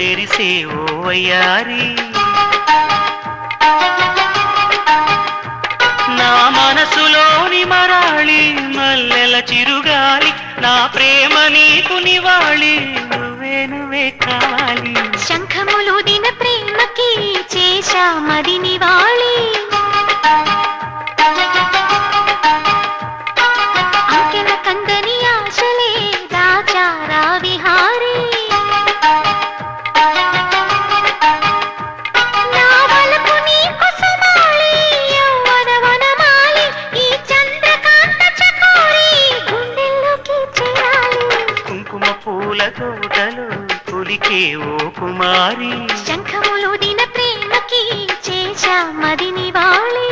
తెరిసే ఓ వయ్యారి నా మనసులోని మరాళి మల్లెల చిరుగాలి నా ప్రేమ నీకు నివాళి నువ్వే నువ్వే కావాలి శంఖములు దిన ప్రేమకి చేశా మది నివాళి అంకెల కందని ఆశలే దాచారా విహారీ నా వలపు నీకు సమాలి యవ్వన వనమాలి ఈ చంద్రకాంత చకోరి గుండెల్లోకి చేరాలి కుంకుమ పూల తోటలో పులికే ఓ కుమారి శంఖములు దిన ప్రేమకి చేశా మది నివాళి